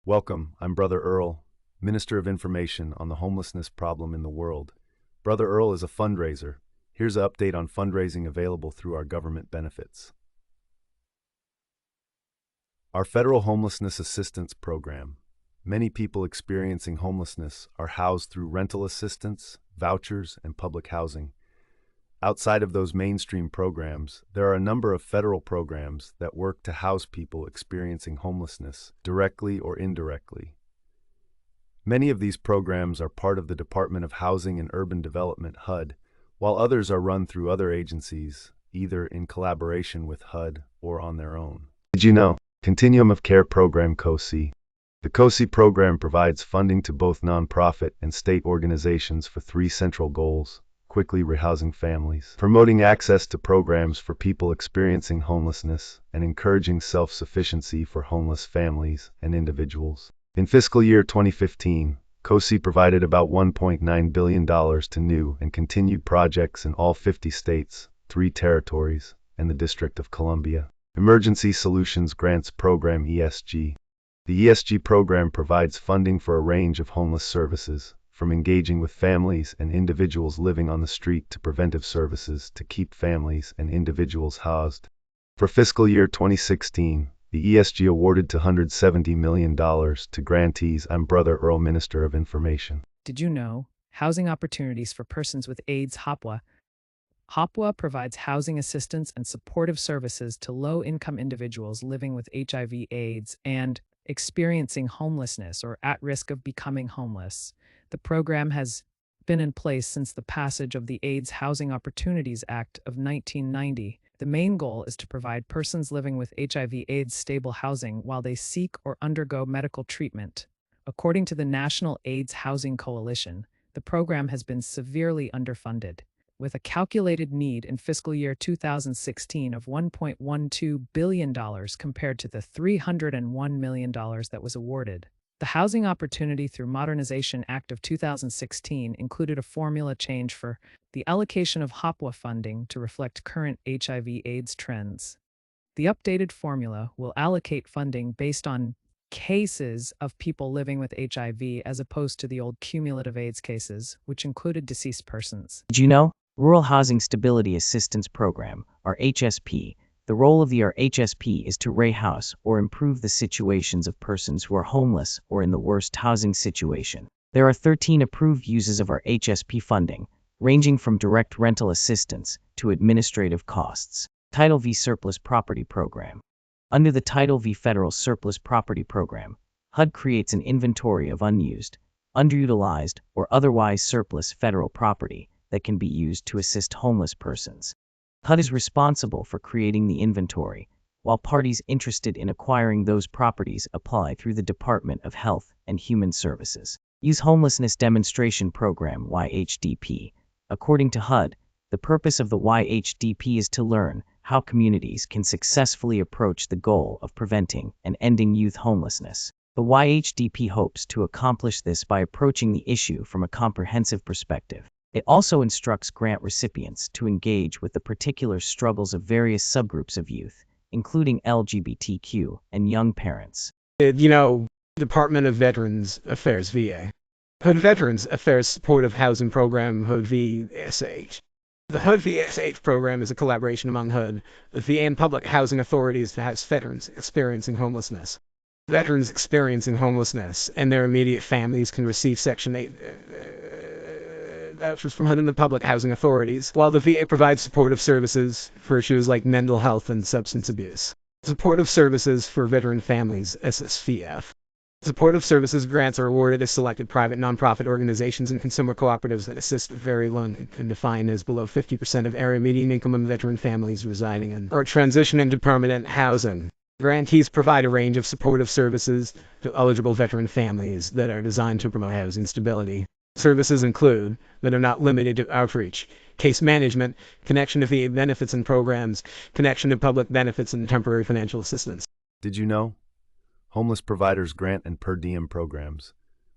Welcome, I'm Brother Earl, Minister of Information on the homelessness problem in the world. Brother Earl is a fundraiser. Here's an update on fundraising available through our government benefits. Our Federal Homelessness Assistance Program. Many people experiencing homelessness are housed through rental assistance, vouchers, and public housing. Outside of those mainstream programs, there are a number of federal programs that work to house people experiencing homelessness, directly or indirectly. Many of these programs are part of the Department of Housing and Urban Development, HUD, while others are run through other agencies, either in collaboration with HUD or on their own. Did you know? Continuum of Care Program COSI. The COSI program provides funding to both nonprofit and state organizations for three central goals: quickly rehousing families, promoting access to programs for people experiencing homelessness, and encouraging self-sufficiency for homeless families and individuals. In fiscal year 2015, COSI provided about $1.9 billion to new and continued projects in all 50 states, 3 territories, and the District of Columbia. Emergency Solutions Grants Program ESG. The ESG program provides funding for a range of homeless services, from engaging with families and individuals living on the street to preventive services to keep families and individuals housed. For fiscal year 2016, the ESG awarded $270 million to grantees. I'm Brother Earl, Minister of Information. Did you know? Housing opportunities for persons with AIDS. HOPWA. HOPWA provides housing assistance and supportive services to low-income individuals living with HIV/AIDS and experiencing homelessness or at risk of becoming homeless. The program has been in place since the passage of the AIDS Housing Opportunities Act of 1990. The main goal is to provide persons living with HIV/AIDS stable housing while they seek or undergo medical treatment. According to the National AIDS Housing Coalition, the program has been severely underfunded, with a calculated need in fiscal year 2016 of $1.12 billion compared to the $301 million that was awarded. The Housing Opportunity through Modernization Act of 2016 included a formula change for the allocation of HOPWA funding to reflect current HIV/AIDS trends. The updated formula will allocate funding based on cases of people living with HIV as opposed to the old cumulative AIDS cases, which included deceased persons. Did you know? Rural Housing Stability Assistance Program, or HSP. The role of the RHSP is to rehouse or improve the situations of persons who are homeless or in the worst housing situation. There are 13 approved uses of our HSP funding, ranging from direct rental assistance to administrative costs. Title V Surplus Property Program. Under the Title V Federal Surplus Property Program, HUD creates an inventory of unused, underutilized, or otherwise surplus federal property that can be used to assist homeless persons. HUD is responsible for creating the inventory, while parties interested in acquiring those properties apply through the Department of Health and Human Services. Youth Homelessness Demonstration Program YHDP. According to HUD, the purpose of the YHDP is to learn how communities can successfully approach the goal of preventing and ending youth homelessness. The YHDP hopes to accomplish this by approaching the issue from a comprehensive perspective. It also instructs grant recipients to engage with the particular struggles of various subgroups of youth, including LGBTQ and young parents. Department of Veterans Affairs VA. HUD Veterans Affairs Supportive Housing Program, HUD VSH. The HUD VSH program is a collaboration among HUD, the VA, and public housing authorities to house veterans experiencing homelessness. Veterans experiencing homelessness and their immediate families can receive Section 8 vouchers from HUD and the public housing authorities, while the VA provides supportive services for issues like mental health and substance abuse. Supportive services for veteran families, SSVF. Supportive services grants are awarded to selected private nonprofit organizations and consumer cooperatives that assist with very low and defined as below 50% of area median income of veteran families residing in or transition into permanent housing. Grantees provide a range of supportive services to eligible veteran families that are designed to promote housing stability. Services include, but are not limited to, outreach, case management, connection to VA benefits and programs, connection to public benefits, and temporary financial assistance. Did you know? Homeless Providers Grant and Per Diem Programs.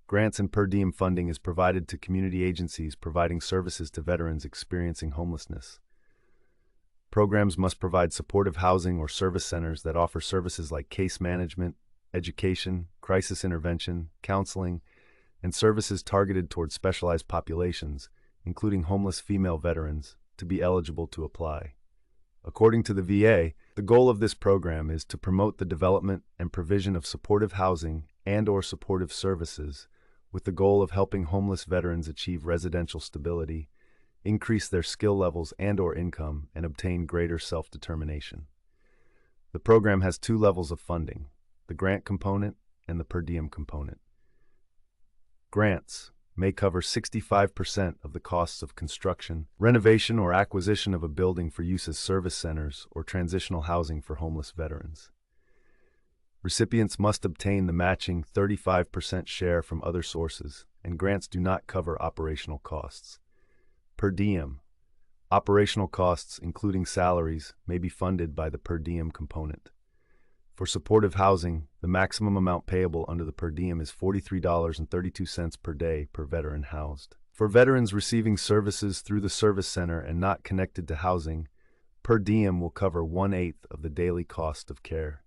Grants and per diem funding is provided to community agencies providing services to veterans experiencing homelessness. Programs must provide supportive housing or service centers that offer services like case management, education, crisis intervention, counseling, and services targeted toward specialized populations, including homeless female veterans, to be eligible to apply. According to the VA, the goal of this program is to promote the development and provision of supportive housing and/or supportive services with the goal of helping homeless veterans achieve residential stability, increase their skill levels and/or income, and obtain greater self-determination. The program has two levels of funding, the grant component and the per diem component. Grants may cover 65% of the costs of construction, renovation, or acquisition of a building for use as service centers or transitional housing for homeless veterans. Recipients must obtain the matching 35% share from other sources, and grants do not cover operational costs. Per diem. Operational costs, including salaries, may be funded by the per diem component. For supportive housing, the maximum amount payable under the per diem is $43.32 per day per veteran housed. For veterans receiving services through the service center and not connected to housing, per diem will cover 1/8 of the daily cost of care.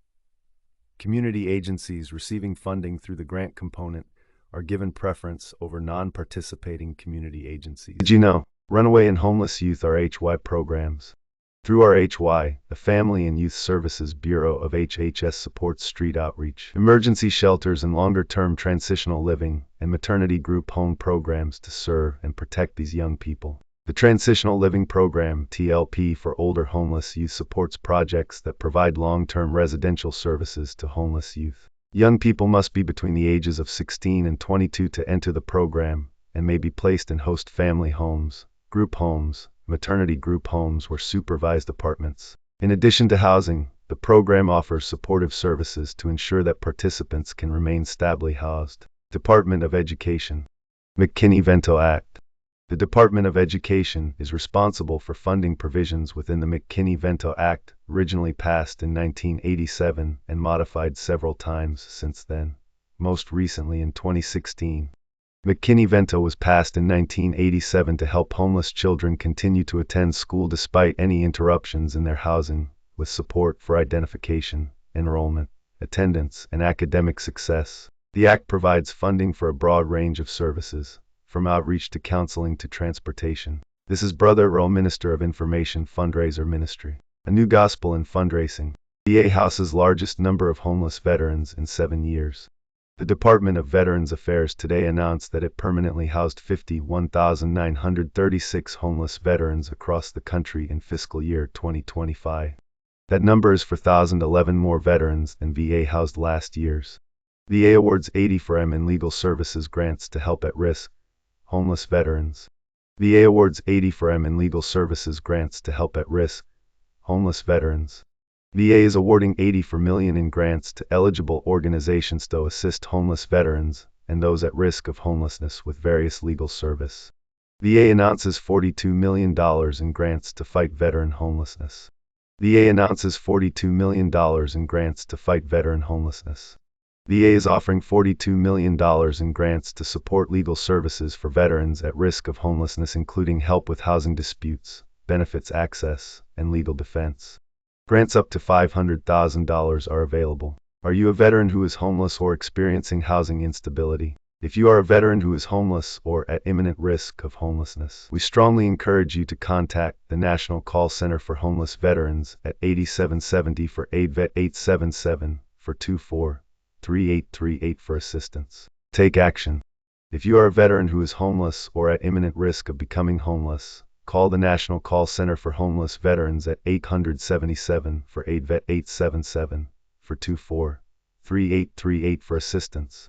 Community agencies receiving funding through the grant component are given preference over non-participating community agencies. Did you know? Runaway and homeless youth are HY programs. Through our HY, the Family and Youth Services Bureau of HHS supports street outreach, emergency shelters, and longer-term transitional living and maternity group home programs to serve and protect these young people. The Transitional Living Program, TLP, for older homeless youth supports projects that provide long-term residential services to homeless youth. Young people must be between the ages of 16 and 22 to enter the program and may be placed in host family homes, group homes, maternity group homes, or supervised apartments. In addition to housing, the program offers supportive services to ensure that participants can remain stably housed. Department of Education. McKinney-Vento Act. The Department of Education is responsible for funding provisions within the McKinney-Vento Act, originally passed in 1987 and modified several times since then, most recently in 2016. McKinney-Vento was passed in 1987 to help homeless children continue to attend school despite any interruptions in their housing, with support for identification, enrollment, attendance, and academic success. The Act provides funding for a broad range of services, from outreach to counseling to transportation. This is Brother Earl, Minister of Information, Fundraiser Ministry. A new gospel in fundraising. VA houses largest number of homeless veterans in 7 years. The Department of Veterans Affairs today announced that it permanently housed 51,936 homeless veterans across the country in fiscal year 2025. That number is 4,011 more veterans than VA housed last year's. VA awards 80 for M in legal services grants to help at-risk homeless veterans. VA awards 80 for M in legal services grants to help at-risk homeless veterans. VA is awarding $80 million in grants to eligible organizations to assist homeless veterans and those at risk of homelessness with various legal service. VA announces $42 million in grants to fight veteran homelessness. VA announces $42 million in grants to fight veteran homelessness. VA is offering $42 million in grants to support legal services for veterans at risk of homelessness, including help with housing disputes, benefits access, and legal defense. Grants up to $500,000 are available. Are you a veteran who is homeless or experiencing housing instability? If you are a veteran who is homeless or at imminent risk of homelessness, we strongly encourage you to contact the National Call Center for Homeless Veterans at 8770 for AIDVET 877 for 243838 for assistance. Take action. If you are a veteran who is homeless or at imminent risk of becoming homeless, call the National Call Center for Homeless Veterans at 877 for AIDVET 877 for 243838 for assistance.